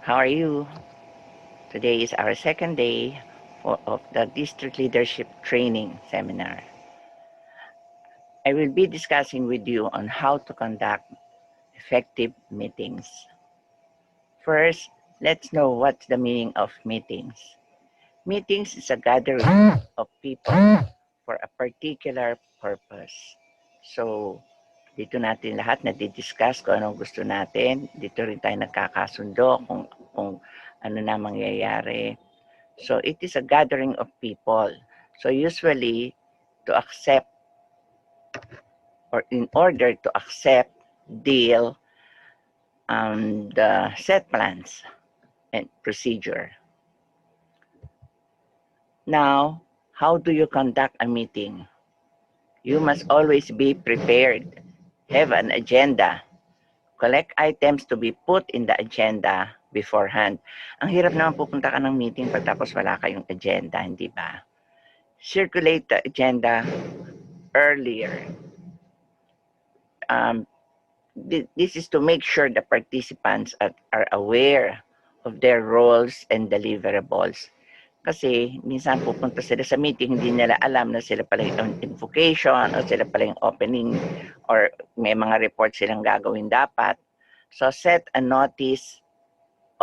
How are you? Today is our second day of the District Leadership Training Seminar. I will be discussing with you on how to conduct effective meetings. First, let's know what's the meaning of meetings. Meetings is a gathering of people for a particular purpose. So, dito natin lahat nadidiscuss kung anong gusto natin. Dito rin tayo nagkakasundo kung ano na mangyayari. So, it is a gathering of people. So, usually, to accept or in order to accept, deal, the set plans and procedure. Now, how do you conduct a meeting? You must always be prepared. Have an agenda. Collect items to be put in the agenda beforehand. Ang hirap naman pupunta ka ng meeting pagtapos wala kayong agenda, hindi ba? Circulate the agenda earlier. This is to make sure the participants are aware of their roles and deliverables. Kasi minsan pupunta sila sa meeting, hindi nila alam na sila pala yung invocation o sila pala yung opening or may mga report silang gagawin dapat. So set a notice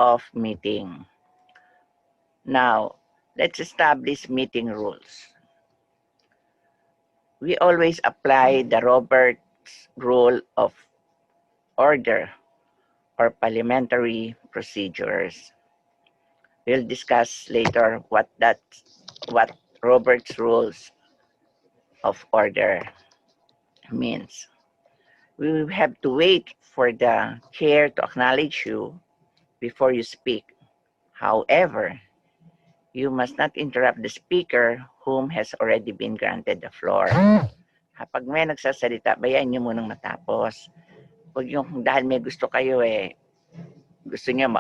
of meeting. Now, let's establish meeting rules. We always apply the Roberts Rule of Order or parliamentary procedures. We'll discuss later what Robert's Rules of Order means. We will have to wait for the chair to acknowledge you before you speak. However, you must not interrupt the speaker whom has already been granted the floor. Kapag may nagsasalita, bayaan nyo munang matapos. Huwag yung dahil may gusto kayo gusto niyo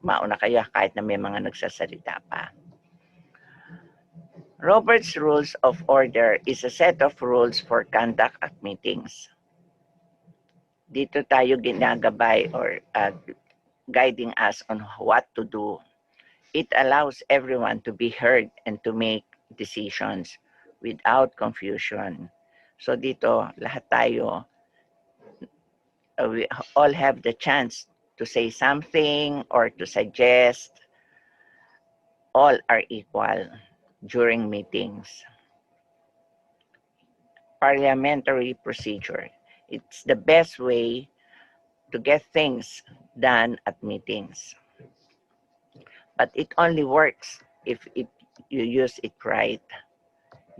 mauna kayo kahit na may mga nagsasalita pa. Robert's Rules of Order is a set of rules for conduct at meetings. Dito tayo ginagabay or guiding us on what to do. It allows everyone to be heard and to make decisions without confusion. So dito, lahat tayo, we all have the chance to say something or to suggest. All are equal during meetings. Parliamentary procedure. It's the best way to get things done at meetings. But it only works if you use it right.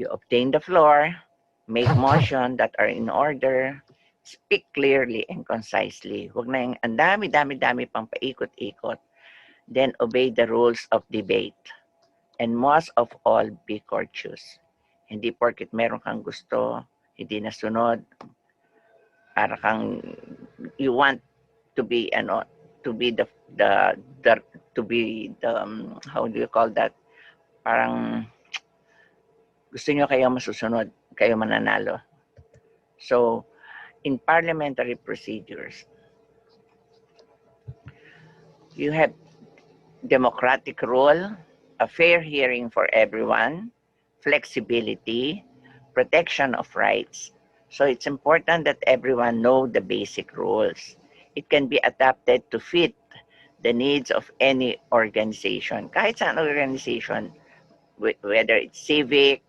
You obtain the floor, make motion that are in order, speak clearly and concisely. Huwag na yung ang dami pang paikot-ikot. Then obey the rules of debate. And most of all, be courteous. Hindi porket meron kang gusto, hindi nasunod, para kang you want to be the how do you call that? Parang gusto nyo kayo masusunod, kayo mananalo. So, in parliamentary procedures, you have democratic rule, a fair hearing for everyone, flexibility, protection of rights. So it's important that everyone know the basic rules. It can be adapted to fit the needs of any organization. Kahit saan organization, whether it's civic,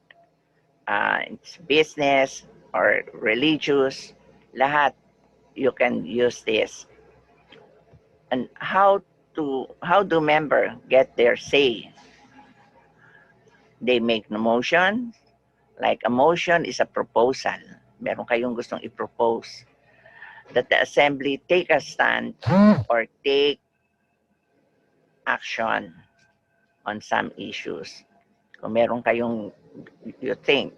it's business, or religious, lahat, you can use this. And how do members get their say? They make the motion. Like a motion is a proposal. Meron kayong gustong i-propose. That the assembly take a stand or take action on some issues. Kung meron kayong you think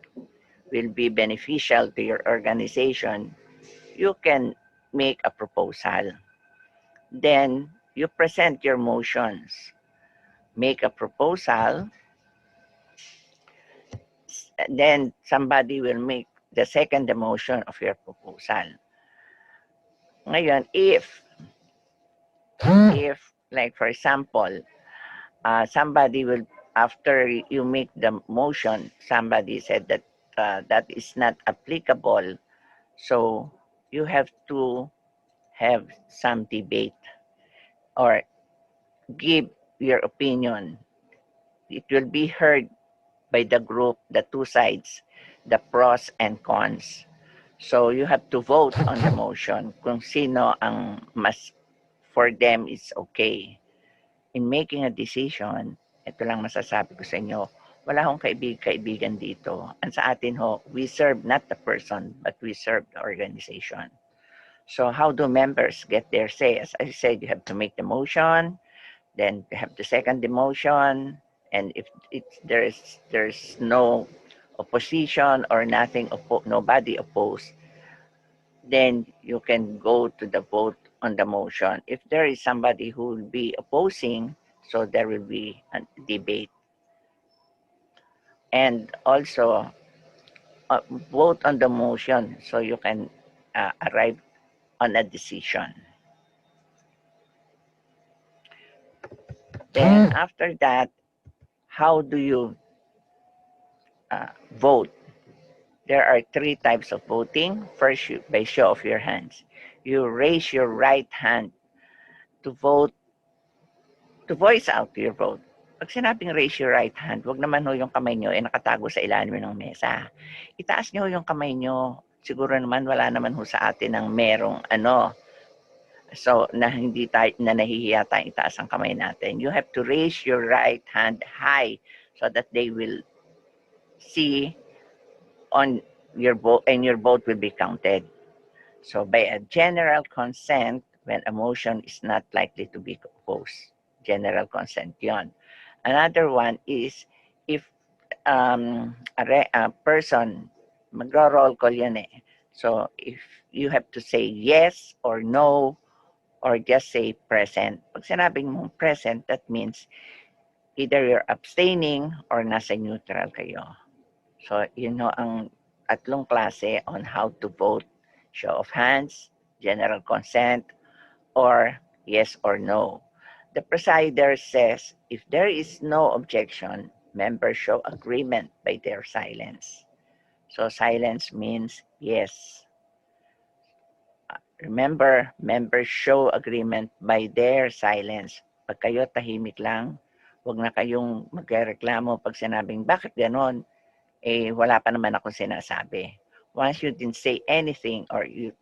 will be beneficial to your organization, you can make a proposal. Then you present your motions. Make a proposal. Then somebody will make the second motion of your proposal. Ngayon, if Like for example, somebody will, after you make the motion, somebody said that that is not applicable. So you have to have some debate or give your opinion. It will be heard by the group, the two sides, the pros and cons. So you have to vote on the motion kung sino ang mas for them is okay. In making a decision, ito lang masasabi ko sa inyo, wala akong kaibigan dito. Ang sa atin ho, we serve not the person, but we serve the organization. So how do members get their say? As I said, you have to make the motion, then you have to second the motion, and if there's no opposition or nothing, nobody opposed, then you can go to the vote on the motion. If there is somebody who will be opposing, so there will be a debate. And also, vote on the motion so you can arrive on a decision. Then after that, how do you vote? There are three types of voting. First, by show of your hands. You raise your right hand to vote, to voice out your vote. Pag sinabing raise your right hand, wag naman ho yung kamay nyo ay nakatago sa ilalim ng mesa. Itaas nyo yung kamay nyo. Siguro naman wala naman ho sa atin ng merong so na hindi tayo na nahihiya tayong itaas ang kamay natin. You have to raise your right hand high so that they will see on your vote and your vote will be counted. So by a general consent, when a motion is not likely to be opposed, general consent yon. Another one is if a person, magro-roll call yun eh. So if you have to say yes or no or just say present. Pag sinabing mong present, that means either you're abstaining or nasa neutral kayo. So yun know ang tatlong klase on how to vote. Show of hands, general consent, or yes or no. The presider says if there is no objection, members show agreement by their silence. So silence means yes. Remember, members show agreement by their silence. Pag kayo tahimik lang, wag na kayong magreklamo pag sinabing bakit ganon, eh wala pa naman akong sinasabi. Once you didn't say anything or you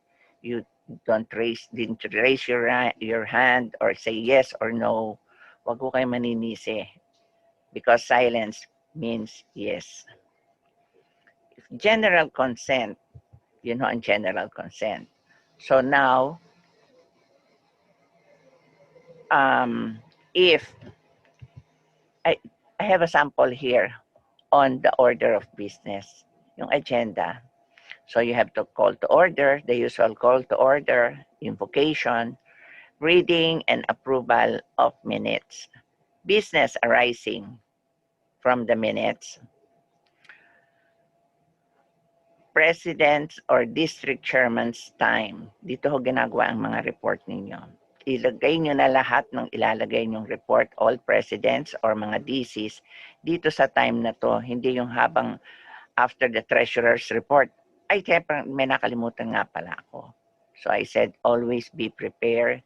didn't raise your hand or say yes or no, wag ko kayo maninisi because silence means yes. If general consent, you know, ang general consent. So now, if I have a sample here on the order of business, yung agenda. So you have to call to order, the usual call to order, invocation, reading and approval of minutes, business arising from the minutes, president's or district chairman's time. Dito ho ginagawa ang mga report ninyo. Ilagay nyo na lahat ng ilalagay nyong report, all presidents or mga DCs, dito sa time na to, hindi yung habang after the treasurer's report. Ay, siyempre, may nakalimutan nga pala ako. So I said, always be prepared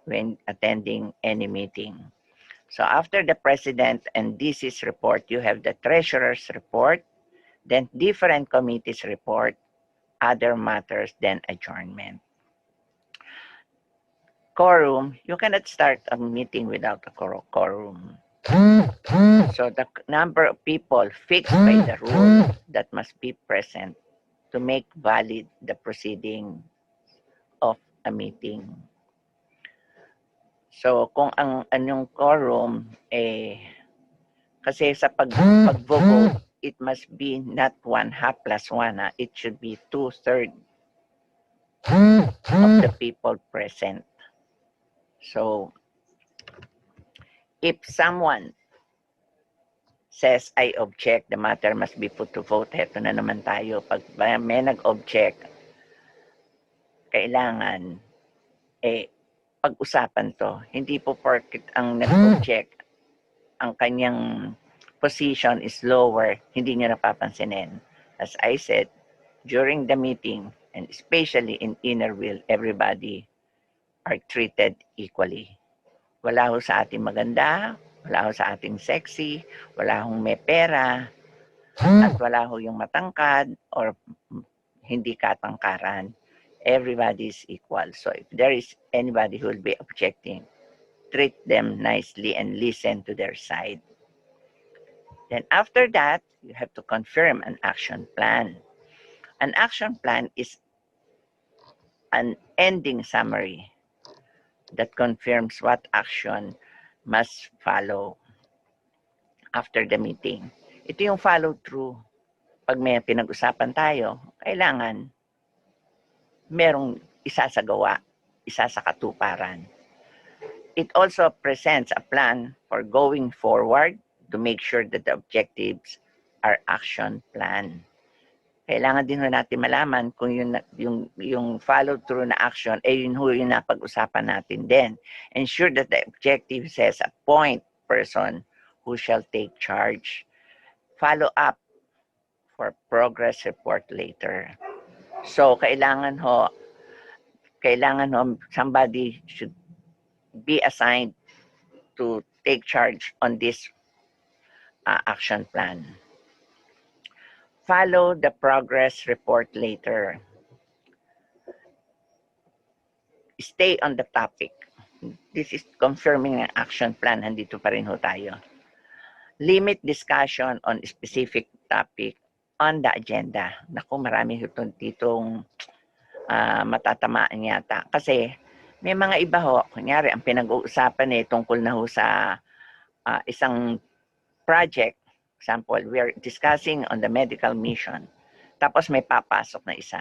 when attending any meeting. So after the president and DC's report, you have the treasurer's report, then different committees report, other matters, then adjournment. Quorum, you cannot start a meeting without a quorum. So the number of people fixed by the rule that must be present to make valid the proceeding of a meeting. So kung ang anyong quorum kasi sa pag-vote, it must be not 1/2 plus 1. It should be 2/3 of the people present. So, if someone says, I object, the matter must be put to vote. Heto na naman tayo. Pag may nag-object, kailangan pag-usapan to. Hindi po porket ang nag-object, ang kanyang position is lower, hindi niya napapansinin. As I said, during the meeting, and especially in inner will, everybody are treated equally. Wala ho sa ating maganda, wala ho sa ating sexy, wala hong may pera, at wala ho yung matangkad or hindi katangkaran. Everybody is equal. So if there is anybody who will be objecting, treat them nicely and listen to their side. Then after that, you have to confirm an action plan. An action plan is an ending summary that confirms what action must follow after the meeting. Ito yung follow through. Pag may pinag-usapan tayo, kailangan merong isasagawa, isa sa katuparan. It also presents a plan for going forward to make sure that the objectives are action plan. Kailangan din ho natin malaman kung yung follow through na action ay yun ho yung napag-usapan natin din. Ensure that the objective says appoint person who shall take charge. Follow up for progress report later. So kailangan ho somebody should be assigned to take charge on this action plan. Follow the progress report later. Stay on the topic. This is confirming an action plan. Nandito pa rin ho tayo. Limit discussion on specific topic on the agenda. Naku, marami ho ditong matatamaan yata. Kasi may mga iba ho, kunyari, ang pinag-uusapan tungkol na ho sa isang project. Example, we are discussing on the medical mission. Tapos may papasok na isa.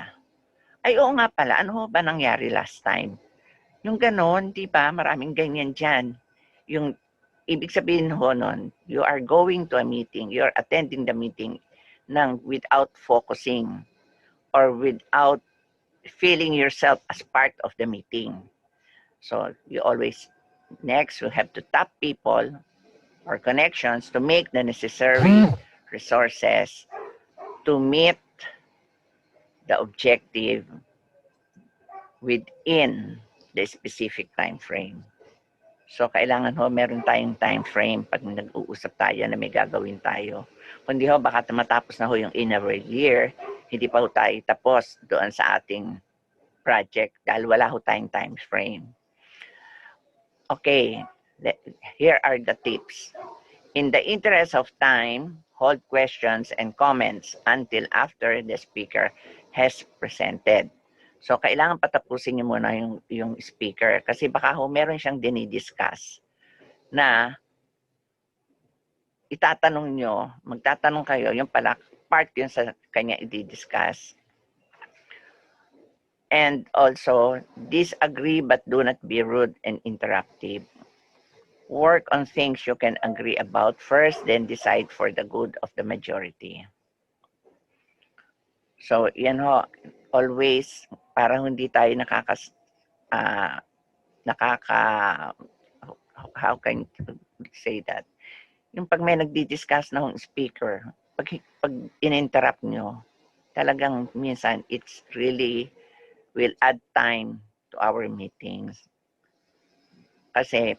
Ay, oo nga pala, ano ho ba nangyari last time? Yung ganon, di ba? Maraming ganyan dyan. Yung ibig sabihin ho nun, you are going to a meeting, you are attending the meeting without focusing or without feeling yourself as part of the meeting. So you always, next, you have to tap people or connections to make the necessary resources to meet the objective within the specific time frame. So kailangan ho meron tayong time frame pag nag-uusap tayo na may gagawin tayo. Kundi ho baka matapos na ho yung inner year, hindi pa ho tayo tapos doon sa ating project dahil wala ho tayong time frame. Okay, here are the tips. In the interest of time, hold questions and comments until after the speaker has presented. So, kailangan patapusin niyo muna yung speaker kasi baka ho meron siyang dinidiscuss na itatanong nyo, magtatanong kayo, yung pala part yun sa kanya i-discuss. And also, disagree but do not be rude and interruptive. Work on things you can agree about first, then decide for the good of the majority. So, yan ho, always, para hindi tayo how can you say that? Yung pag may nagdi-discuss na yung speaker, pag in-interrupt nyo, talagang minsan, it's really will add time to our meetings. Kasi,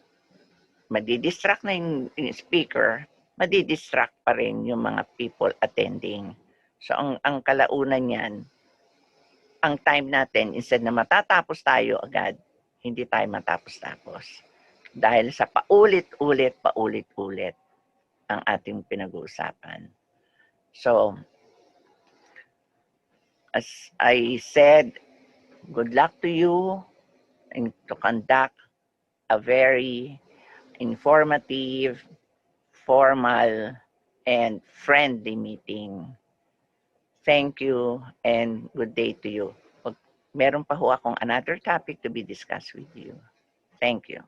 madidistract na yung speaker, madidistract pa rin yung mga people attending. So, ang kalaunan niyan, ang time natin, instead na matatapos tayo agad, hindi tayo matapos-tapos. Dahil sa paulit-ulit ang ating pinag-uusapan. So, as I said, good luck to you and to conduct a very informative, formal, and friendly meeting. Thank you and good day to you. Meron pa ho akong another topic to be discussed with you. Thank you.